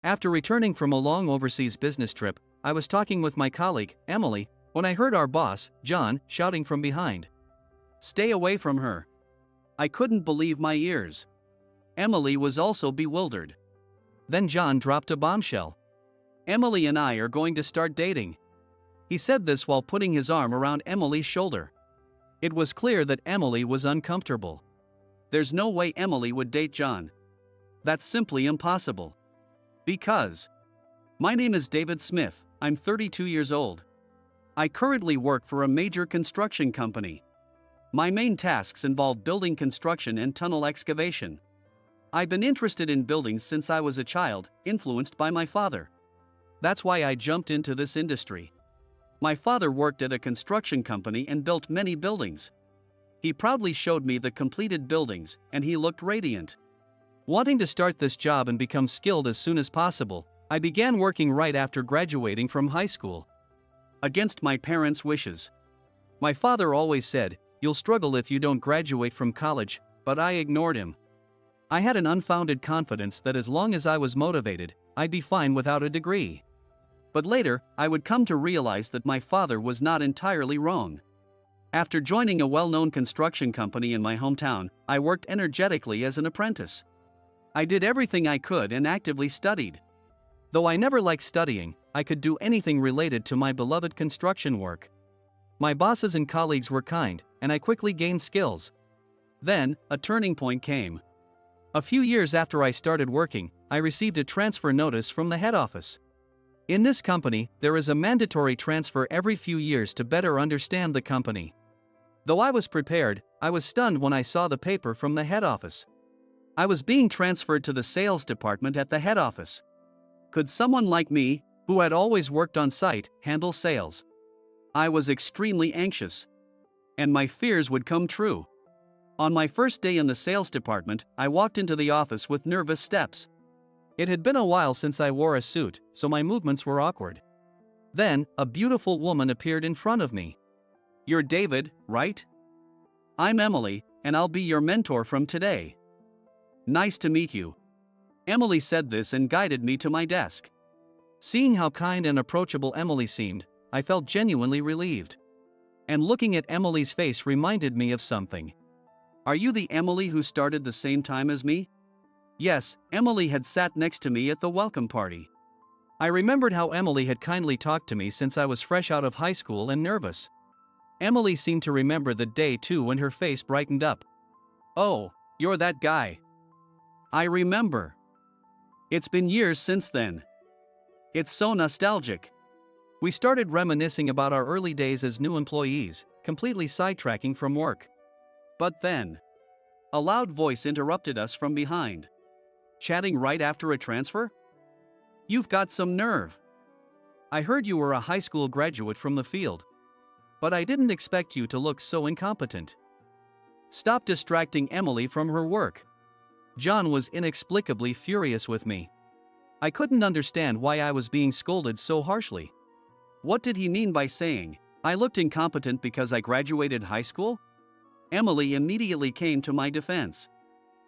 After returning from a long overseas business trip, I was talking with my colleague, Emily, when I heard our boss, John, shouting from behind. "Stay away from her." I couldn't believe my ears. Emily was also bewildered. Then John dropped a bombshell. "Emily and I are going to start dating." He said this while putting his arm around Emily's shoulder. It was clear that Emily was uncomfortable. There's no way Emily would date John. That's simply impossible. Because my name is David Smith, I'm 32 years old. I currently work for a major construction company. My main tasks involve building construction and tunnel excavation. I've been interested in buildings since I was a child, influenced by my father. That's why I jumped into this industry. My father worked at a construction company and built many buildings. He proudly showed me the completed buildings, and he looked radiant. Wanting to start this job and become skilled as soon as possible, I began working right after graduating from high school. Against my parents' wishes. My father always said, "You'll struggle if you don't graduate from college," but I ignored him. I had an unfounded confidence that as long as I was motivated, I'd be fine without a degree. But later, I would come to realize that my father was not entirely wrong. After joining a well-known construction company in my hometown, I worked energetically as an apprentice. I did everything I could and actively studied. Though I never liked studying, I could do anything related to my beloved construction work. My bosses and colleagues were kind, and I quickly gained skills. Then, a turning point came. A few years after I started working, I received a transfer notice from the head office. In this company, there is a mandatory transfer every few years to better understand the company. Though I was prepared, I was stunned when I saw the paper from the head office. I was being transferred to the sales department at the head office. Could someone like me, who had always worked on site, handle sales? I was extremely anxious. And my fears would come true. On my first day in the sales department, I walked into the office with nervous steps. It had been a while since I wore a suit, so my movements were awkward. Then, a beautiful woman appeared in front of me. "You're David, right?" "I'm Emily, and I'll be your mentor from today." "Nice to meet you." Emily said this and guided me to my desk. Seeing how kind and approachable Emily seemed, I felt genuinely relieved. And looking at Emily's face reminded me of something. "Are you the Emily who started the same time as me?" Yes, Emily had sat next to me at the welcome party. I remembered how Emily had kindly talked to me since I was fresh out of high school and nervous. Emily seemed to remember the day too when her face brightened up. "Oh, you're that guy. I remember. It's been years since then. It's so nostalgic." We started reminiscing about our early days as new employees, completely sidetracking from work. But then, a loud voice interrupted us from behind. "Chatting right after a transfer? You've got some nerve. I heard you were a high school graduate from the field. But I didn't expect you to look so incompetent. Stop distracting Emily from her work." John was inexplicably furious with me. I couldn't understand why I was being scolded so harshly. What did he mean by saying, I looked incompetent because I graduated high school? Emily immediately came to my defense.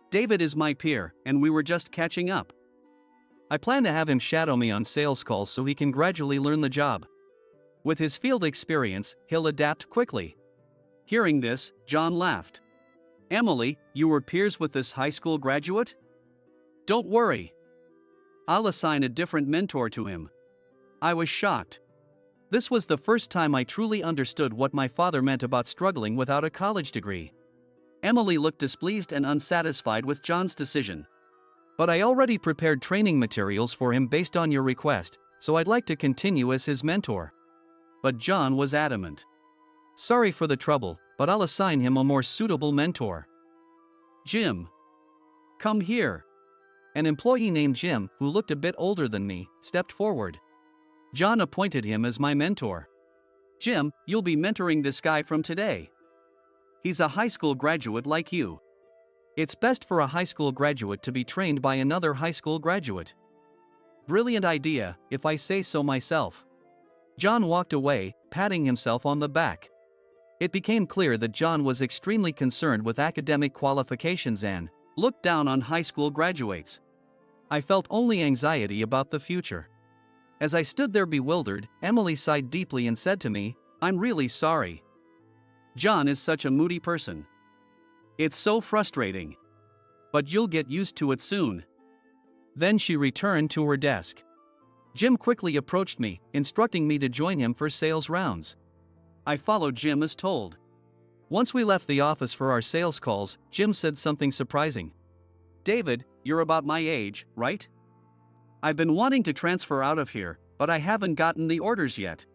"David is my peer, and we were just catching up. I plan to have him shadow me on sales calls so he can gradually learn the job. With his field experience, he'll adapt quickly." Hearing this, John laughed. "Emily, you were peers with this high school graduate? Don't worry. I'll assign a different mentor to him." I was shocked. This was the first time I truly understood what my father meant about struggling without a college degree. Emily looked displeased and unsatisfied with John's decision. "But I already prepared training materials for him based on your request, so I'd like to continue as his mentor." But John was adamant. "Sorry for the trouble, but I'll assign him a more suitable mentor. Jim. Come here." An employee named Jim, who looked a bit older than me, stepped forward. John appointed him as my mentor. "Jim, you'll be mentoring this guy from today. He's a high school graduate like you. It's best for a high school graduate to be trained by another high school graduate." Brilliant idea, if I say so myself. John walked away, patting himself on the back. It became clear that John was extremely concerned with academic qualifications and looked down on high school graduates. I felt only anxiety about the future. As I stood there bewildered, Emily sighed deeply and said to me, "I'm really sorry. John is such a moody person. It's so frustrating. But you'll get used to it soon." Then she returned to her desk. Jim quickly approached me, instructing me to join him for sales rounds. I followed Jim as told. Once we left the office for our sales calls, Jim said something surprising. "David, you're about my age, right? I've been wanting to transfer out of here, but I haven't gotten the orders yet.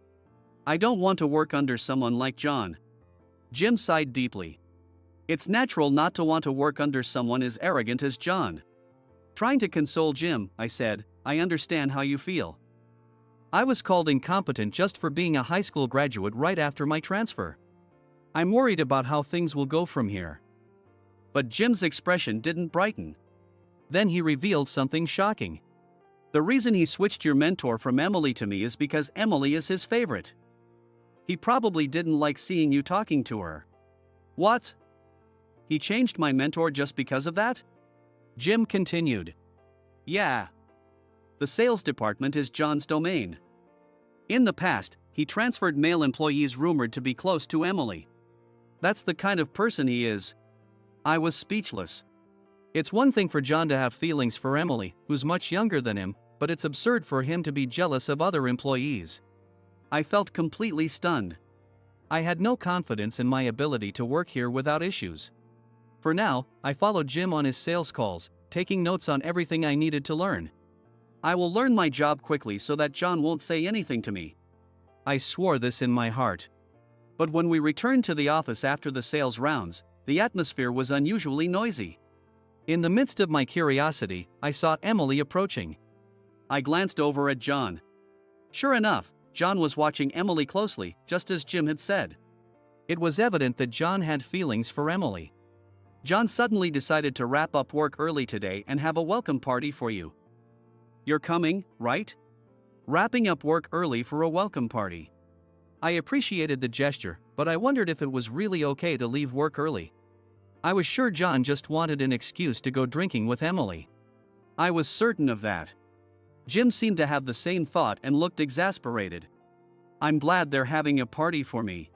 I don't want to work under someone like John." Jim sighed deeply. It's natural not to want to work under someone as arrogant as John. Trying to console Jim, I said, "I understand how you feel. I was called incompetent just for being a high school graduate right after my transfer. I'm worried about how things will go from here." But Jim's expression didn't brighten. Then he revealed something shocking. "The reason he switched your mentor from Emily to me is because Emily is his favorite. He probably didn't like seeing you talking to her." "What? He changed my mentor just because of that?" Jim continued. "Yeah. The sales department is John's domain. In the past, he transferred male employees rumored to be close to Emily. That's the kind of person he is." I was speechless. It's one thing for John to have feelings for Emily, who's much younger than him, but it's absurd for him to be jealous of other employees. I felt completely stunned. I had no confidence in my ability to work here without issues. For now, I followed Jim on his sales calls, taking notes on everything I needed to learn. I will learn my job quickly so that John won't say anything to me. I swore this in my heart. But when we returned to the office after the sales rounds, the atmosphere was unusually noisy. In the midst of my curiosity, I saw Emily approaching. I glanced over at John. Sure enough, John was watching Emily closely, just as Jim had said. It was evident that John had feelings for Emily. "John suddenly decided to wrap up work early today and have a welcome party for you. You're coming, right? Wrapping up work early for a welcome party." I appreciated the gesture, but I wondered if it was really okay to leave work early. I was sure John just wanted an excuse to go drinking with Emily. I was certain of that. Jim seemed to have the same thought and looked exasperated. "I'm glad they're having a party for me.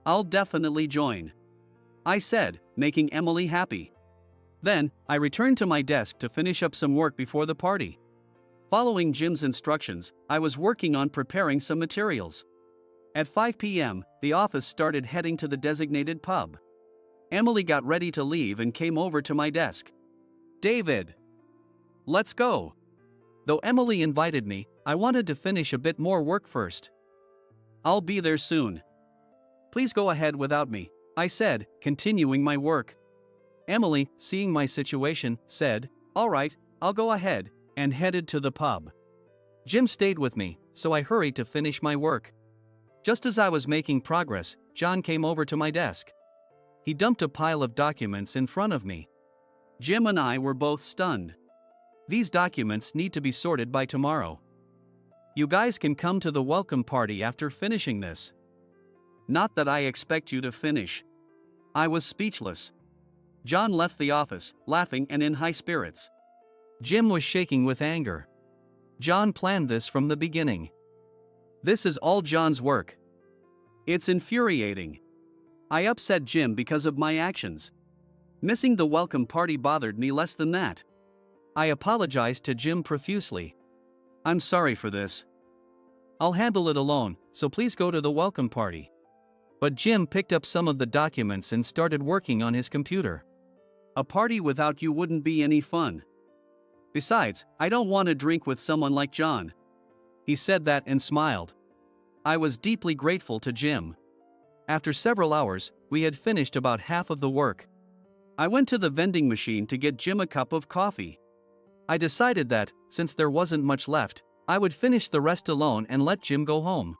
I'll definitely join," I said, making Emily happy. Then, I returned to my desk to finish up some work before the party. Following Jim's instructions, I was working on preparing some materials. At 5 p.m., the office started heading to the designated pub. Emily got ready to leave and came over to my desk. "David, let's go." Though Emily invited me, I wanted to finish a bit more work first. "I'll be there soon. Please go ahead without me," I said, continuing my work. Emily, seeing my situation, said, "All right, I'll go ahead," and headed to the pub. Jim stayed with me, so I hurried to finish my work. Just as I was making progress, John came over to my desk. He dumped a pile of documents in front of me. Jim and I were both stunned. "These documents need to be sorted by tomorrow. You guys can come to the welcome party after finishing this." "Not that I expect you to finish." I was speechless. John left the office, laughing and in high spirits. Jim was shaking with anger. John planned this from the beginning. This is all John's work. It's infuriating. I upset Jim because of my actions. Missing the welcome party bothered me less than that. I apologized to Jim profusely. "I'm sorry for this. I'll handle it alone, so please go to the welcome party." But Jim picked up some of the documents and started working on his computer. "A party without you wouldn't be any fun. Besides, I don't want to drink with someone like John." He said that and smiled. I was deeply grateful to Jim. After several hours, we had finished about half of the work. I went to the vending machine to get Jim a cup of coffee. I decided that, since there wasn't much left, I would finish the rest alone and let Jim go home.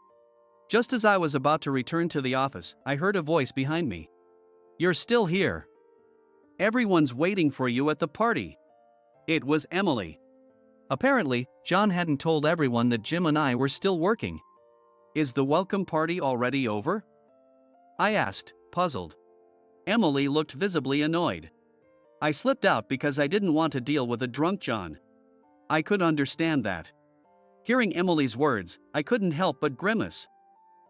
Just as I was about to return to the office, I heard a voice behind me. "You're still here. Everyone's waiting for you at the party." It was Emily. Apparently, John hadn't told everyone that Jim and I were still working. "Is the welcome party already over?" I asked, puzzled. Emily looked visibly annoyed. "I slipped out because I didn't want to deal with a drunk John. I could understand that. Hearing Emily's words, I couldn't help but grimace.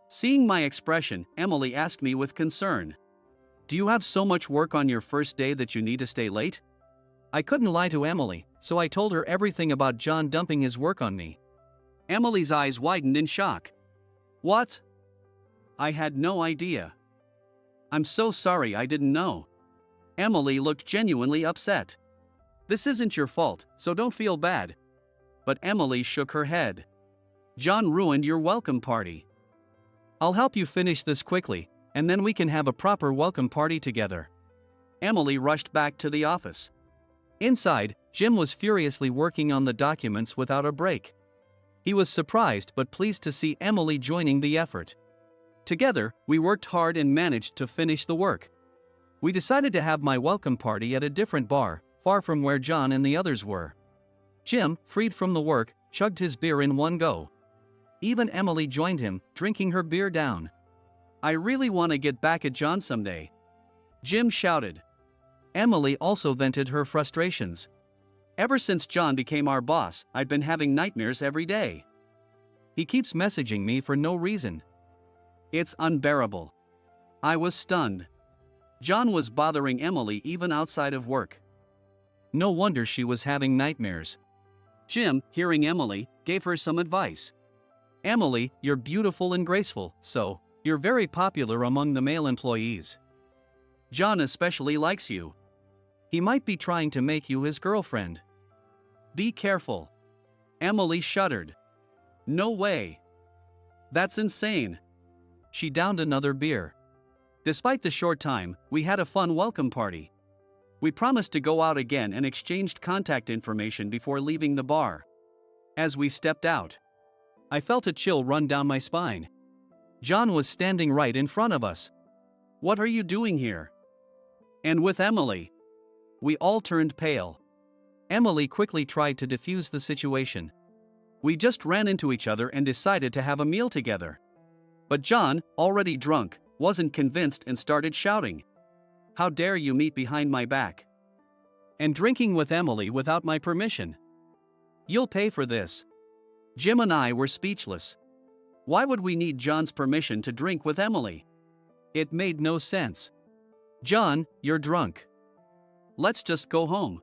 Seeing my expression, Emily asked me with concern. Do you have so much work on your first day that you need to stay late? I couldn't lie to Emily, so I told her everything about John dumping his work on me. Emily's eyes widened in shock. What? I had no idea. I'm so sorry, I didn't know. Emily looked genuinely upset. This isn't your fault, so don't feel bad. But Emily shook her head. John ruined your welcome party. I'll help you finish this quickly, and then we can have a proper welcome party together. Emily rushed back to the office. Inside, Jim was furiously working on the documents without a break. He was surprised but pleased to see Emily joining the effort. Together, we worked hard and managed to finish the work. We decided to have my welcome party at a different bar, far from where John and the others were. Jim, freed from the work, chugged his beer in one go. Even Emily joined him, drinking her beer down. I really want to get back at John someday, Jim shouted. Emily also vented her frustrations. Ever since John became our boss, I've been having nightmares every day. He keeps messaging me for no reason. It's unbearable. I was stunned. John was bothering Emily even outside of work. No wonder she was having nightmares. Jim, hearing Emily, gave her some advice. Emily, you're beautiful and graceful, so you're very popular among the male employees. John especially likes you. He might be trying to make you his girlfriend. Be careful. Emily shuddered. No way. That's insane. She downed another beer. Despite the short time, we had a fun welcome party. We promised to go out again and exchanged contact information before leaving the bar. As we stepped out, I felt a chill run down my spine. John was standing right in front of us. What are you doing here? And with Emily. We all turned pale. Emily quickly tried to defuse the situation. We just ran into each other and decided to have a meal together. But John, already drunk, wasn't convinced and started shouting. How dare you meet behind my back? And drinking with Emily without my permission. You'll pay for this. Jim and I were speechless. Why would we need John's permission to drink with Emily? It made no sense. John, you're drunk. Let's just go home,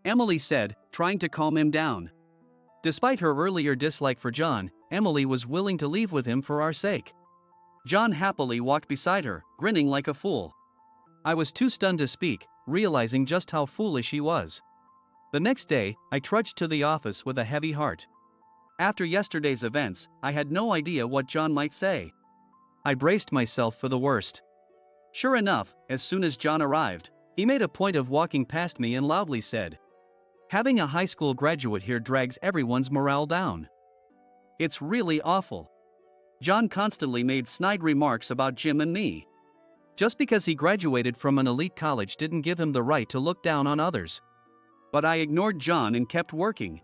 Emily said, trying to calm him down. Despite her earlier dislike for John, Emily was willing to leave with him for our sake. John happily walked beside her, grinning like a fool. I was too stunned to speak, realizing just how foolish he was. The next day, I trudged to the office with a heavy heart. After yesterday's events, I had no idea what John might say. I braced myself for the worst. Sure enough, as soon as John arrived, he made a point of walking past me and loudly said, "Having a high school graduate here drags everyone's morale down. It's really awful." John constantly made snide remarks about Jim and me. Just because he graduated from an elite college didn't give him the right to look down on others. But I ignored John and kept working.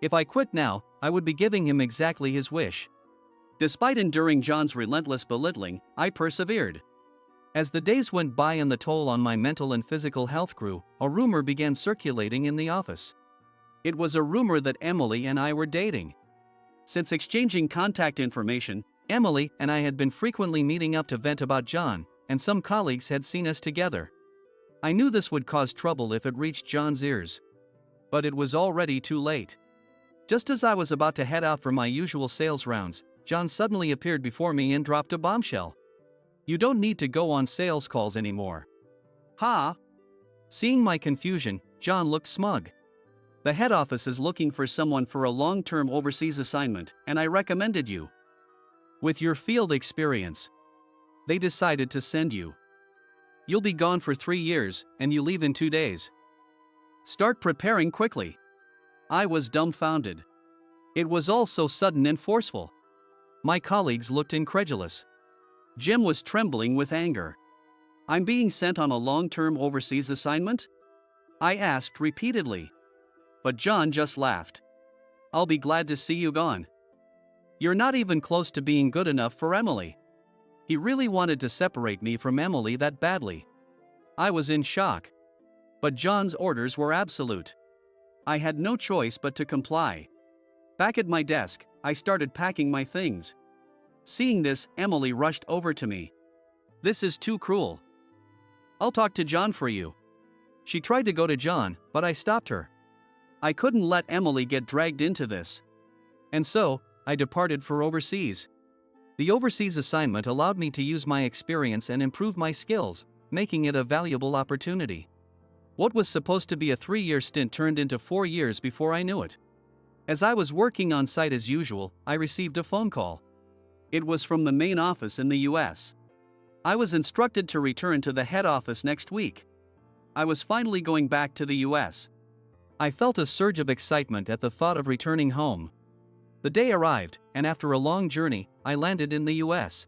If I quit now, I would be giving him exactly his wish. Despite enduring John's relentless belittling, I persevered. As the days went by and the toll on my mental and physical health grew, a rumor began circulating in the office. It was a rumor that Emily and I were dating. Since exchanging contact information, Emily and I had been frequently meeting up to vent about John, and some colleagues had seen us together. I knew this would cause trouble if it reached John's ears. But it was already too late. Just as I was about to head out for my usual sales rounds, John suddenly appeared before me and dropped a bombshell. "You don't need to go on sales calls anymore." "Ha?" Seeing my confusion, John looked smug. "The head office is looking for someone for a long-term overseas assignment, and I recommended you. With your field experience, they decided to send you. You'll be gone for 3 years, and you leave in 2 days. Start preparing quickly." I was dumbfounded. It was all so sudden and forceful. My colleagues looked incredulous. Jim was trembling with anger. "I'm being sent on a long-term overseas assignment?" I asked repeatedly. But John just laughed. "I'll be glad to see you gone. You're not even close to being good enough for Emily." He really wanted to separate me from Emily that badly. I was in shock. But John's orders were absolute. I had no choice but to comply. Back at my desk, I started packing my things. Seeing this, Emily rushed over to me. "This is too cruel. I'll talk to John for you." She tried to go to John, but I stopped her. I couldn't let Emily get dragged into this. And so, I departed for overseas. The overseas assignment allowed me to use my experience and improve my skills, making it a valuable opportunity. What was supposed to be a 3-year stint turned into 4 years before I knew it. As I was working on site as usual, I received a phone call. It was from the main office in the US. I was instructed to return to the head office next week. I was finally going back to the US. I felt a surge of excitement at the thought of returning home. The day arrived, and after a long journey, I landed in the US.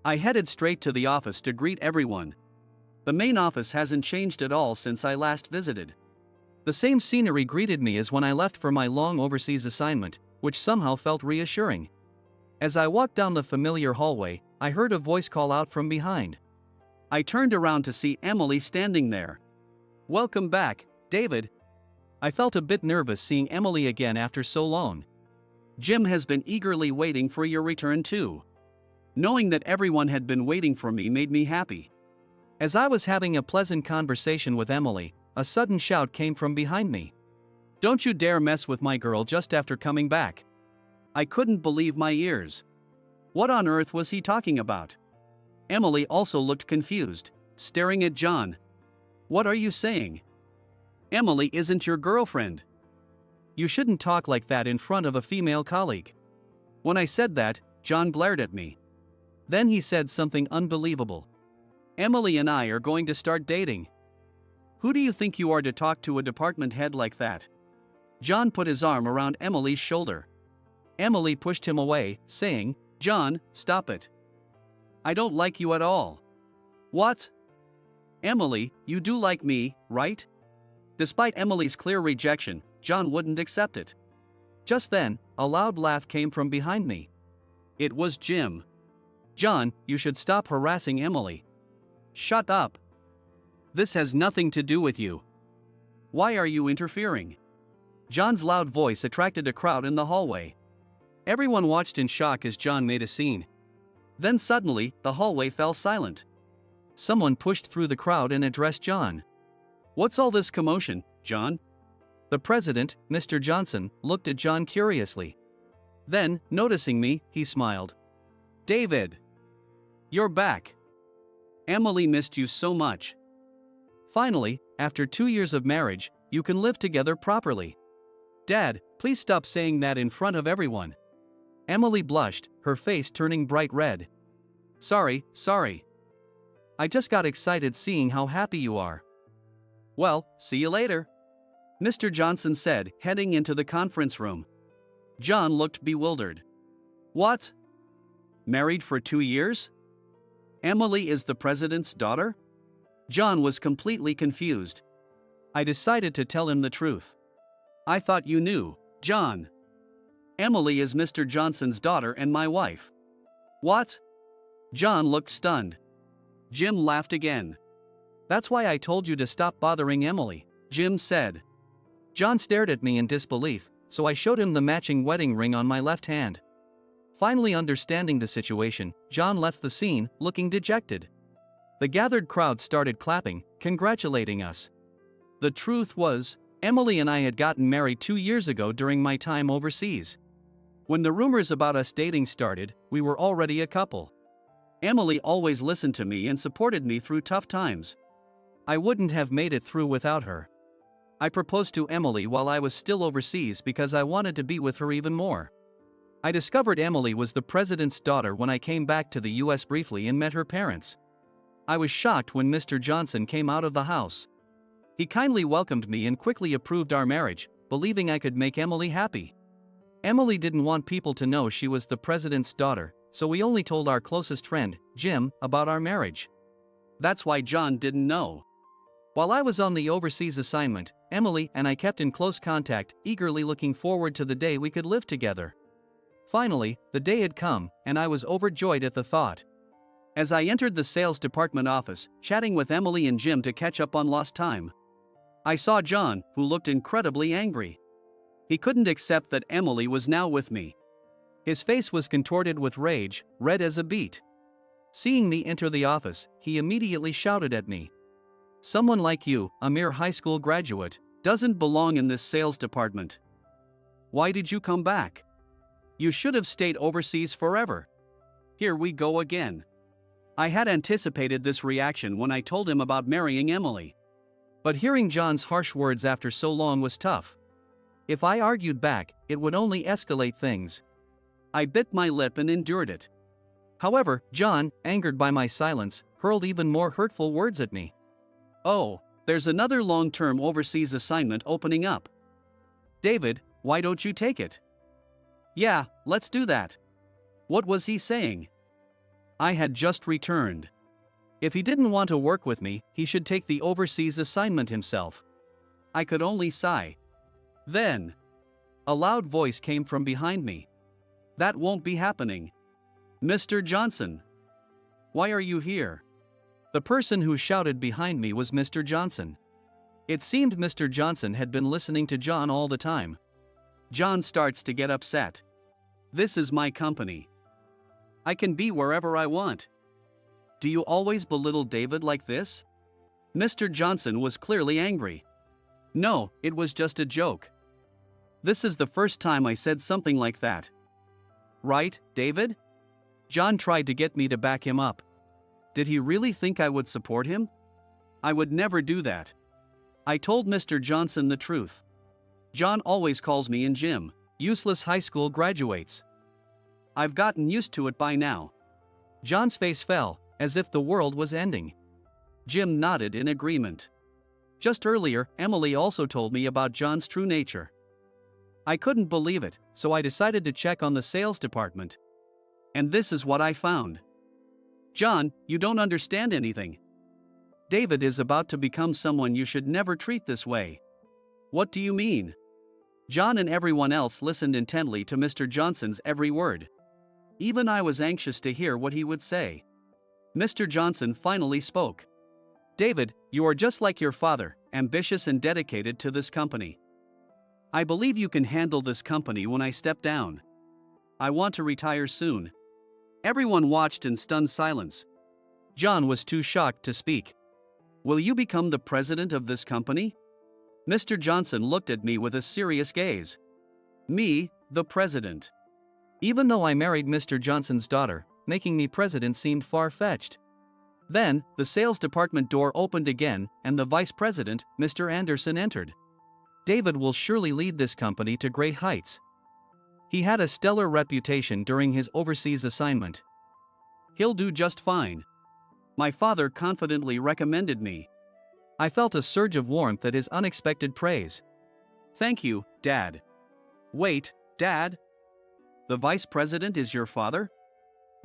I headed straight to the office to greet everyone. The main office hasn't changed at all since I last visited. The same scenery greeted me as when I left for my long overseas assignment, which somehow felt reassuring. As I walked down the familiar hallway, I heard a voice call out from behind. I turned around to see Emily standing there. "Welcome back, David." I felt a bit nervous seeing Emily again after so long. "Jim has been eagerly waiting for your return too." Knowing that everyone had been waiting for me made me happy. As I was having a pleasant conversation with Emily, a sudden shout came from behind me. "Don't you dare mess with my girl just after coming back." I couldn't believe my ears. What on earth was he talking about? Emily also looked confused, staring at John. "What are you saying? Emily isn't your girlfriend. You shouldn't talk like that in front of a female colleague." When I said that, John glared at me. Then he said something unbelievable. "Emily and I are going to start dating. Who do you think you are to talk to a department head like that?" John put his arm around Emily's shoulder. Emily pushed him away, saying, "John, stop it. I don't like you at all." "What? Emily, you do like me, right?" Despite Emily's clear rejection, John wouldn't accept it. Just then, a loud laugh came from behind me. It was Jim. "John, you should stop harassing Emily." "Shut up. This has nothing to do with you. Why are you interfering?" John's loud voice attracted a crowd in the hallway. Everyone watched in shock as John made a scene. Then suddenly, the hallway fell silent. Someone pushed through the crowd and addressed John. "What's all this commotion, John?" The president, Mr. Johnson, looked at John curiously. Then, noticing me, he smiled. "David, you're back. Emily missed you so much. Finally, after 2 years of marriage, you can live together properly." "Dad, please stop saying that in front of everyone." Emily blushed, her face turning bright red. Sorry. I just got excited seeing how happy you are." "Well, see you later," Mr. Johnson said, heading into the conference room. John looked bewildered. "What? Married for 2 years? Emily is the president's daughter?" John was completely confused. I decided to tell him the truth. "I thought you knew, John. Emily is Mr. Johnson's daughter and my wife." "What?" John looked stunned. Jim laughed again. "That's why I told you to stop bothering Emily," Jim said. John stared at me in disbelief, so I showed him the matching wedding ring on my left hand. Finally understanding the situation, John left the scene, looking dejected. The gathered crowd started clapping, congratulating us. The truth was, Emily and I had gotten married 2 years ago during my time overseas. When the rumors about us dating started, we were already a couple. Emily always listened to me and supported me through tough times. I wouldn't have made it through without her. I proposed to Emily while I was still overseas because I wanted to be with her even more. I discovered Emily was the president's daughter when I came back to the US briefly and met her parents. I was shocked when Mr. Johnson came out of the house. He kindly welcomed me and quickly approved our marriage, believing I could make Emily happy. Emily didn't want people to know she was the president's daughter, so we only told our closest friend, Jim, about our marriage. That's why John didn't know. While I was on the overseas assignment, Emily and I kept in close contact, eagerly looking forward to the day we could live together. Finally, the day had come, and I was overjoyed at the thought. As I entered the sales department office, chatting with Emily and Jim to catch up on lost time. I saw John, who looked incredibly angry. He couldn't accept that Emily was now with me. His face was contorted with rage, red as a beet. Seeing me enter the office, he immediately shouted at me. "Someone like you, a mere high school graduate, doesn't belong in this sales department. Why did you come back? You should have stayed overseas forever." Here we go again. I had anticipated this reaction when I told him about marrying Emily. But hearing John's harsh words after so long was tough. If I argued back, it would only escalate things. I bit my lip and endured it. However, John, angered by my silence, hurled even more hurtful words at me. "Oh, there's another long-term overseas assignment opening up. David, why don't you take it?" "Yeah, let's do that." What was he saying? I had just returned. If he didn't want to work with me, he should take the overseas assignment himself. I could only sigh. Then, a loud voice came from behind me. "That won't be happening. Mr. Johnson. Why are you here?" The person who shouted behind me was Mr. Johnson. It seemed Mr. Johnson had been listening to John all the time. John starts to get upset. "This is my company. I can be wherever I want. Do you always belittle David like this?" Mr. Johnson was clearly angry. "No, it was just a joke. This is the first time I said something like that. Right, David?" John tried to get me to back him up. Did he really think I would support him? I would never do that. I told Mr. Johnson the truth. John always calls me and Jim useless high school graduates. I've gotten used to it by now. John's face fell, as if the world was ending. Jim nodded in agreement. Just earlier, Emily also told me about John's true nature. I couldn't believe it, so I decided to check on the sales department. And this is what I found. "John, you don't understand anything. David is about to become someone you should never treat this way." "What do you mean?" John and everyone else listened intently to Mr. Johnson's every word. Even I was anxious to hear what he would say. Mr. Johnson finally spoke. "David, you are just like your father, ambitious and dedicated to this company. I believe you can handle this company when I step down. I want to retire soon." Everyone watched in stunned silence. John was too shocked to speak. "Will you become the president of this company?" Mr. Johnson looked at me with a serious gaze. "Me, the president?" Even though I married Mr. Johnson's daughter, making me president seemed far-fetched. Then, the sales department door opened again, and the vice president, Mr. Anderson, entered. David will surely lead this company to great heights. He had a stellar reputation during his overseas assignment. He'll do just fine. My father confidently recommended me. I felt a surge of warmth at his unexpected praise. "Thank you, Dad." "Wait, Dad? The vice president is your father?"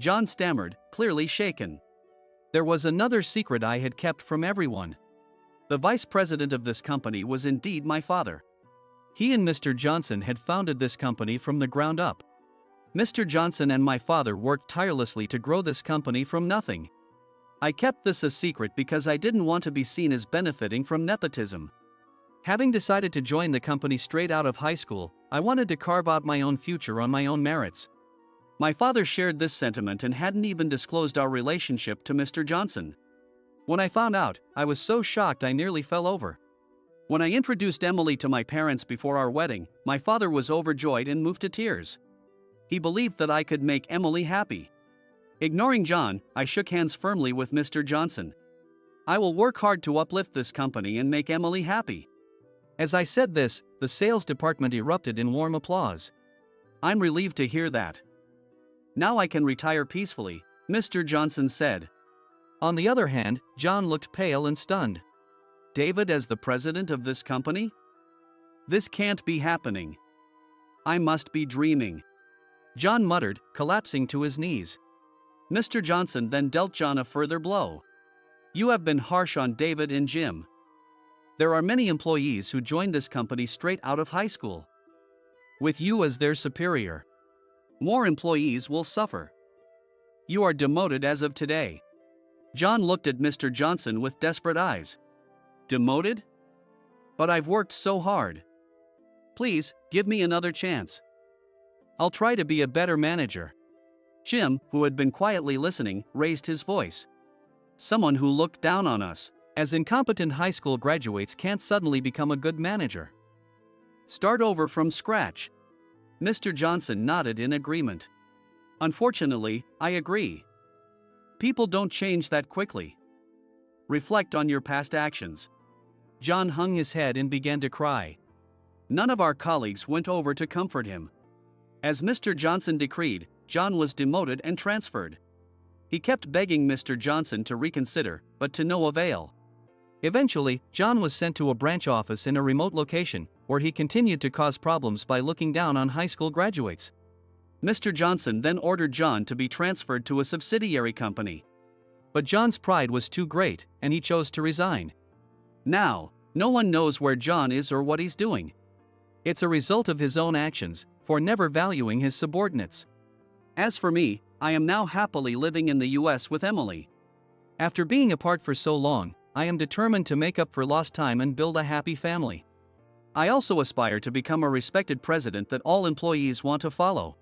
John stammered, clearly shaken. There was another secret I had kept from everyone. The vice president of this company was indeed my father. He and Mr. Johnson had founded this company from the ground up. Mr. Johnson and my father worked tirelessly to grow this company from nothing. I kept this a secret because I didn't want to be seen as benefiting from nepotism. Having decided to join the company straight out of high school, I wanted to carve out my own future on my own merits. My father shared this sentiment and hadn't even disclosed our relationship to Mr. Johnson. When I found out, I was so shocked I nearly fell over. When I introduced Emily to my parents before our wedding, my father was overjoyed and moved to tears. He believed that I could make Emily happy. Ignoring John, I shook hands firmly with Mr. Johnson. "I will work hard to uplift this company and make Emily happy." As I said this, the sales department erupted in warm applause. "I'm relieved to hear that. Now I can retire peacefully," Mr. Johnson said. On the other hand, John looked pale and stunned. "David as the president of this company? This can't be happening. I must be dreaming." John muttered, collapsing to his knees. Mr. Johnson then dealt John a further blow. "You have been harsh on David and Jim. There are many employees who joined this company straight out of high school. With you as their superior, more employees will suffer. You are demoted as of today." John looked at Mr. Johnson with desperate eyes. "Demoted? But I've worked so hard. Please, give me another chance. I'll try to be a better manager. Jim, who had been quietly listening, raised his voice. Someone who looked down on us, as incompetent high school graduates can't suddenly become a good manager. Start over from scratch. Mr. Johnson nodded in agreement. Unfortunately, I agree. People don't change that quickly. Reflect on your past actions. John hung his head and began to cry. None of our colleagues went over to comfort him. As Mr. Johnson decreed, John was demoted and transferred. He kept begging Mr. Johnson to reconsider, but to no avail. Eventually, John was sent to a branch office in a remote location, where he continued to cause problems by looking down on high school graduates. Mr. Johnson then ordered John to be transferred to a subsidiary company. But John's pride was too great, and he chose to resign. Now, no one knows where John is or what he's doing. It's a result of his own actions, for never valuing his subordinates. As for me, I am now happily living in the US with Emily. After being apart for so long, I am determined to make up for lost time and build a happy family. I also aspire to become a respected president that all employees want to follow.